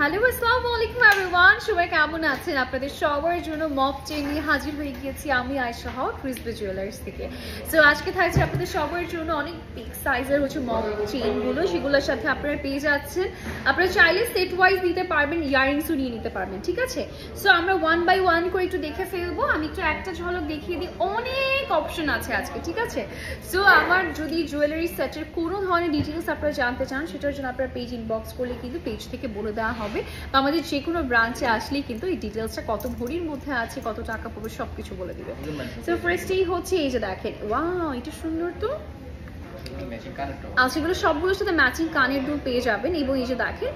Hello আসসালামু আলাইকুম everyone, সবাই কেমন আছেন? আপনাদের সবার জন্য মক চেইন নিয়ে হাজির হয়ে গিয়েছি আমি আয়েশা হক ক্রিসপি জুয়েলার্স থেকে। সো আজকে থাকছে আপনাদের সবার জন্য অনেক বিগ সাইজের হচ্ছে মক চেইনগুলো, সেগুলোর সাথে আপনারা পেয়ে যাচ্ছেন। আপনারা চাইলে সেট ওয়াইজ নিতে পারবেন, ইয়ারিংসও নিয়ে নিতে পারবেন, ঠিক আছে? সো আমরা ওয়ান বাই ওয়ান করে একটু দেখে ফেলবো। আমি একটু একটা ঝলক দেখিয়ে দিই, অনেক অপশন আছে আজকে, ঠিক আছে? সো আমার যদি জুয়েলারি সেটের কোনো ধরনের ডিটেলস আপনারা জানতে চান, সেটার জন্য আপনারা পেজ ইনবক্স করলে কিন্তু পেজ থেকে বলে দেওয়া হবে। তো আমাদের যে কোনো ব্রাঞ্চে আসলেই কিন্তু এই ডিটেলসটা কত ভরির মধ্যে আছে, কত টাকা পড়বে সবকিছু বলে দিবে। সো ফার্স্টেই হচ্ছে এই যে দেখেন, ওয়াও এটা সুন্দর তো। আচ্ছা, এগুলো সবগুলোর সাথে ম্যাচিং কানের দুল পেয়ে যাবেন। এবং এই যে দেখেন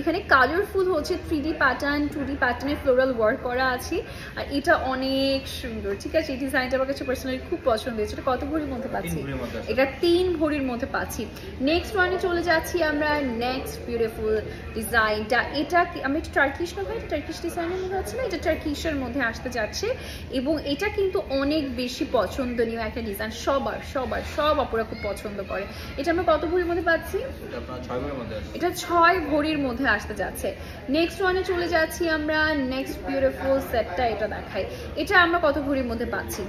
এখানে কালারফুল হচ্ছে 3D প্যাটার্ন, 2D প্যাটার্নের ফ্লোরাল ওয়ার্ক করা আছে। আর এটা অনেক সুন্দর, ঠিক আছে? এই ডিজাইনটা আমার কাছে পার্সোনালি খুব পছন্দ হয়েছে। এটা কত ভরির মধ্যে পাচ্ছি? এটা 3 ভরির মধ্যে পাচ্ছি। নেক্সট ওয়ানে চলে যাচ্ছি আমরা। নেক্সট বিউটিফুল ডিজাইনটা, এটা আমি একটু টার্কিশ না ভাই, টার্কিশ ডিজাইনের মধ্যে আছে না, এটা টার্কিশের মধ্যে আসতে যাচ্ছে। এবং এটা কিন্তু অনেক বেশি পছন্দনীয় একটা ডিজাইন, সব আপুরা খুব পছন্দ করে। এটা আমরা কত ভরির মধ্যে পাচ্ছি? এটা 6 ভরির মধ্যে আসতে যাচ্ছে। নেক্সট ওয়ানে চলে যাচ্ছি আমরা। নেক্সট বিউটিফুল সেটটা এটা দেখাই। এটা আমরা কত ভরির মধ্যে পাচ্ছি?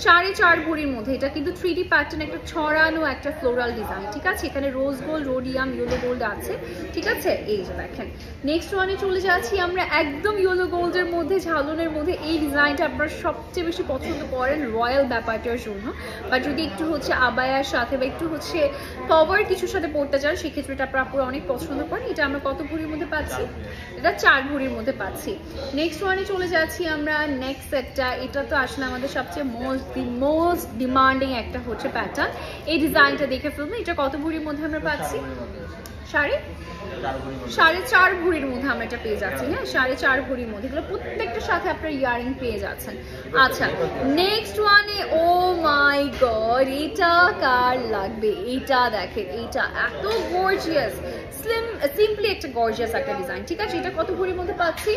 4.5 ভরির মধ্যে। এটা কিন্তু 3D প্যাটার্ন, একটা ছড়ানো একটা ফ্লোরাল ডিজাইন, ঠিক আছে? এখানে rose gold, rhodium, yellow gold আছে, ঠিক আছে? এই যে দেখেন। নেক্সট ওয়ানে চলে যাচ্ছি আমরা একদম ইয়েলো গোল্ডের মধ্যে, ঝালনের মধ্যে। এই ডিজাইনটা আপনারা সবচেয়ে বেশি পছন্দ করেন রয়্যাল ব্যাপারটার জন্য। বা যদি একটু হচ্ছে আবায়ার সাথে বা একটু হচ্ছে কভার কিছুর সাথে পড়তে চান, সেক্ষেত্রে এটা আপনারা অনেক পছন্দ করেন। এটা আমরা কত ভরির মধ্যে পাচ্ছি? এটা 4 ভরির মধ্যে পাচ্ছি। নেক্সট ওয়ানে চলে যাচ্ছি আমরা। নেক্সট সেটটা, এটা তো আসলে আমাদের সবচেয়ে মোস্ট ডিমান্ডিং একটা হচ্ছে প্যাটার্ন। এই ডিজাইনটা দেখে ফেলবেন। এটা কত ভরির মধ্যে আমরা পাচ্ছি? 4.5 ভরির মধ্যে আমরা এটা পেয়ে যাচ্ছি। হ্যাঁ, 4.5 ভরির মধ্যে। এগুলো প্রত্যেকটার সাথে আপনার ইয়ারিং পেয়ে যাচ্ছেন। আচ্ছা, নেক্সট ওয়ানে, ও মাই গড, এটা কার লাগবে? এটা দেখেন, এটা এত গর্জিয়াস, সিম্পলি একটা গর্জিয়াস একটা ডিজাইন, ঠিক আছে? এটা কত ভরির মধ্যে পাচ্ছি?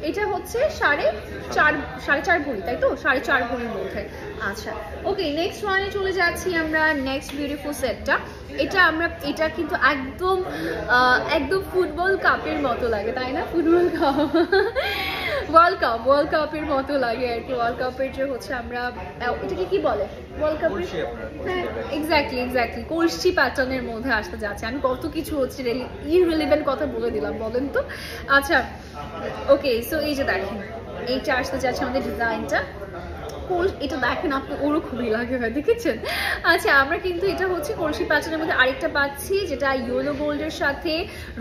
এটা হচ্ছে 4.5 ভরি, তাই তো? 4.5 ভরির মধ্যে। আচ্ছা, ওকে, নেক্সট ওয়ানে চলে যাচ্ছি আমরা। নেক্সট বিউটিফুল সেটটা, এটা কিন্তু একদম ফুটবল কাপের মতো লাগে, তাই না? ফুটবল কাপ, ওয়ার্ল্ড কাপের মতো লাগে আর কি। ওয়ার্ল্ড কাপের যে হচ্ছে আমরা, এটাকে কি বলে? ওয়ার্ল্ড কাপের, হ্যাঁ এক্স্যাক্টলি কলসি প্যাটার্নের মধ্যে আসতে যাচ্ছে। আমি কত কিছু হচ্ছে ইররিলেভেন্ট কথা বলে দিলাম, বলেন তো? আচ্ছা, ওকে, সো এই যে দেখেন এইটা আসতে যাচ্ছে আমাদের ডিজাইনটা। এটা দেখেন আপনি, ওরও খুবই লাগে হয়, দেখেছেন? আচ্ছা, আমরা কিন্তু এটা হচ্ছে কলসি প্যাটার্নের মধ্যে আরেকটা পাচ্ছি, যেটা ইয়েলো গোল্ডের সাথে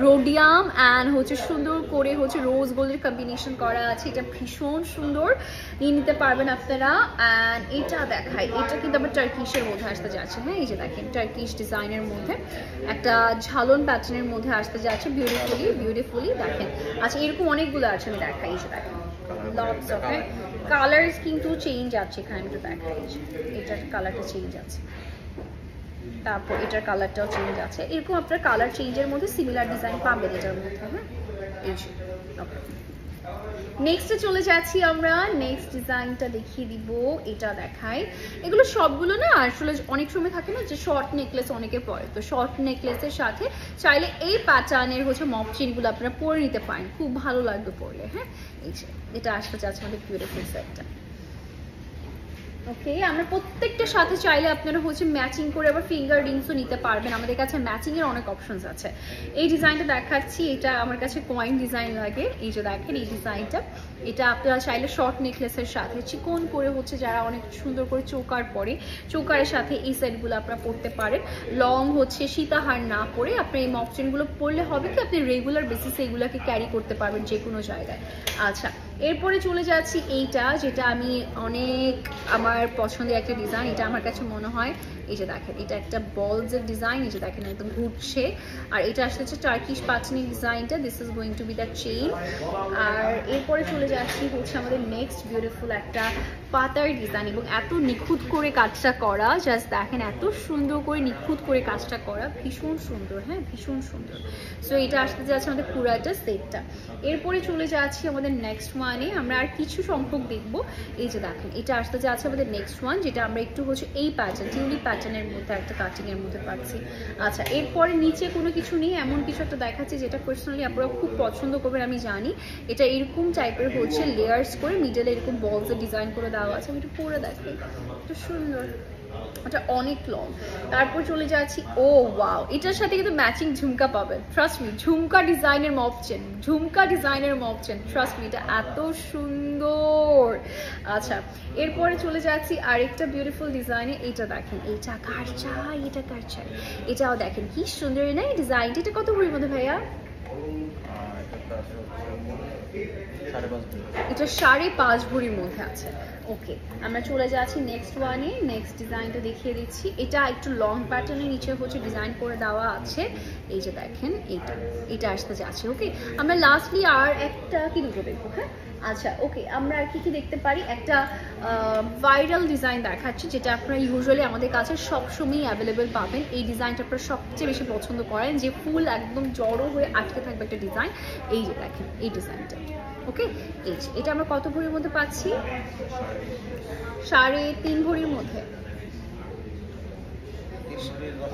রোডিয়াম অ্যান্ড হচ্ছে সুন্দর করে হচ্ছে রোজ গোল্ডের কম্বিনেশন করা আছে। এটা ভীষণ সুন্দর, নিয়ে নিতে পারবেন আপনারা। অ্যান্ড এটা দেখাই, এটা কিন্তু আবার টার্কিশের মধ্যে আসতে যাচ্ছে। হ্যাঁ, এই যে দেখেন টার্কিশ ডিজাইনের মধ্যে একটা ঝালন প্যাটার্নের মধ্যে আসতে যাচ্ছে। বিউটিফুলি দেখেন। আচ্ছা, এরকম অনেকগুলো আছে, আমি দেখাই। এই যে দেখেন লটস অফ কালার্স কিন্তু চেঞ্জ আছে এখানে, আমি একটু দেখাই। এটার কালারটা চেঞ্জ আছে, তারপর এটার কালারটাও চেঞ্জ আছে। এরকম আপনার কালার চেঞ্জের মধ্যে সিমিলার ডিজাইন পাবেন এটার মধ্যে। হ্যাঁ, এই যে নেক্সটে চলে যাচ্ছি আমরা। নেক্সট ডিজাইনটা দেখিয়ে দিব, এটা দেখাই। এগুলো সবগুলো না আসলে অনেক সময় থাকে না যে শর্ট নেকলেস অনেকে পরে, তো শর্ট নেকলেসের সাথে চাইলে এই প্যাটার্নের হচ্ছে মক চেইনগুলো আপনারা পরে নিতে পারেন, খুব ভালো লাগবে পরলে। হ্যাঁ, এই যে এটা আসতে চাচ্ছে আমাদের বিউটিফুল সেটটা। ওকে, আমরা প্রত্যেকটার সাথে চাইলে আপনারা হচ্ছে ম্যাচিং করে আবার ফিঙ্গার রিংসও নিতে পারবেন। আমাদের কাছে ম্যাচিং এর অনেক অপশনস আছে। এই ডিজাইনটা দেখাচ্ছি, এটা আমার কাছে কয়েন ডিজাইন লাগে। এই যে দেখেন এই ডিজাইনটা, এটা আপনারা চাইলে শর্ট নেকলেসের সাথে চিকন করে হচ্ছে যারা অনেক সুন্দর করে চোকার পরে, চোকারের সাথে এই সেটগুলো আপনারা পরতে পারেন। লং হচ্ছে সীতাহার না পরে আপনি এই মক চেইনগুলো পরলে হবে কি, আপনি রেগুলার বেসিসে এগুলোকে ক্যারি করতে পারবেন যে কোনো জায়গায়। আচ্ছা, এরপরে চলে যাচ্ছি এইটা, যেটা আমি অনেক আমার পছন্দের একটা ডিজাইন। এটা আমার কাছে মনে হয়, এই যে দেখেন এটা একটা বলসের ডিজাইন। এই যে দেখেন একদম ঘুরছে। আর এটা আসছে টার্কিশ প্যাটার্নের ডিজাইনটা। This is going to be the chain. আর এরপরে চলে যাচ্ছি হচ্ছে আমাদের নেক্সট বিউটিফুল একটা পাতার ডিজাইন, এবং এত নিখুঁত করে কাজটা করা, জাস্ট দেখেন এত সুন্দর করে নিখুঁত করে কাজটা করা, ভীষণ সুন্দর। হ্যাঁ, ভীষণ সুন্দর। সো এটা আসতে যাচ্ছে আমাদের পুরাটা সেটটা। এরপরে চলে যাচ্ছি আমাদের নেক্সট ওয়ানে। আমরা আর কিছু সংখ্যক দেখবো। এই যে দেখেন এটা আসতে যাচ্ছে আমাদের নেক্সট ওয়ান, যেটা আমরা একটু হচ্ছে এই প্যাটার্ন, টিউলিপ প্যাটার্নের মধ্যে একটা কাটিংয়ের মধ্যে পাচ্ছি। আচ্ছা, এরপরে নিচে কোনো কিছু নেই, এমন কিছু একটা দেখাচ্ছি যেটা পার্সোনালি আপনারা খুব পছন্দ করবেন আমি জানি। এটা এরকম টাইপের হচ্ছে লেয়ার্স করে মিডলে এরকম বলসের ডিজাইন করে দেওয়া আছে। আমি একটু পরে দেখাই, একটু সুন্দর, এটা অনেক লং। তারপর চলে যাচ্ছি, ও ওয়াও, এটার সাথে কিন্তু ম্যাচিং ঝুমকা পাবেন, ট্রাস্ট মি। ঝুমকা ডিজাইনের মপ চেন, ঝুমকা ডিজাইনের মপ চেন, ট্রাস্ট মি, এটা এত সুন্দর। আচ্ছা, এরপরে চলে যাচ্ছি আরেকটা বিউটিফুল ডিজাইনে। এইটা দেখেন, এইটা কার চাই, এটা কার চাই, এটাও দেখেন কি সুন্দর না এই ডিজাইনটা। এটা কত ভরির মধ্যে ভাইয়া? এটা 5.5 ভরির মধ্যে আছে। ওকে, আমরা চলে যাচ্ছি নেক্সট ওয়ানে। নেক্সট ডিজাইনটা দেখিয়ে দিচ্ছি। এটা একটু লং প্যাটার্নের নিচে হচ্ছে ডিজাইন করে দেওয়া আছে। এই যে দেখেন, এটা আসতে যাচ্ছে। ওকে, আমরা লাস্টলি আর একটা কি দুটো দেখবো। হ্যাঁ, আচ্ছা ওকে, আমরা আর কি দেখতে পারি, একটা ভাইরাল ডিজাইন দেখাচ্ছি যেটা আপনারা ইউজুয়ালি আমাদের কাছে সবসময়ই অ্যাভেলেবেল পাবেন। এই ডিজাইনটা আপনারা সবচেয়ে বেশি পছন্দ করেন, যে ফুল একদম জড়ো হয়ে আটকে থাকবে একটা ডিজাইন। এই যে দেখেন এই ডিজাইনটা। ওকে, এটা আমরা কত ভরির মধ্যে পাচ্ছি? 3.5 ভরির মধ্যে।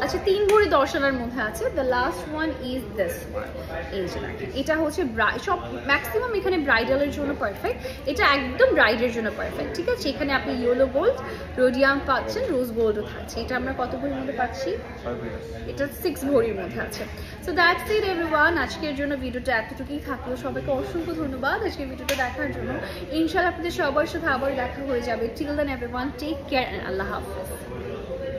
আচ্ছা, 3 ভরি 10 আনার মধ্যে আছে। The last one is this one. এই যে দেখেন, এটা হচ্ছে সব ম্যাক্সিমাম এখানে ব্রাইডালের জন্য পারফেক্ট। এটা একদম ব্রাইডের জন্য পারফেক্ট, ঠিক আছে। এখানে আপনি ইয়েলো গোল্ড, রোডিয়াম পাচ্ছেন, রোজ গোল্ডও থাকছে। এটা আমরা কত ভরির মধ্যে পাচ্ছি? এটা 6 ভরির মধ্যে আছে। সো দ্যাটস ইট এভরিওয়ান, আজকের জন্য ভিডিওটা এতটুকুই থাকলো। সবাইকে অসংখ্য ধন্যবাদ আজকের ভিডিওটা দেখার জন্য। ইনশাআল্লাহ আপনাদের সবার সাথে আবার দেখা হয়ে যাবে। Till then everyone, take care and আল্লাহ হাফেজ।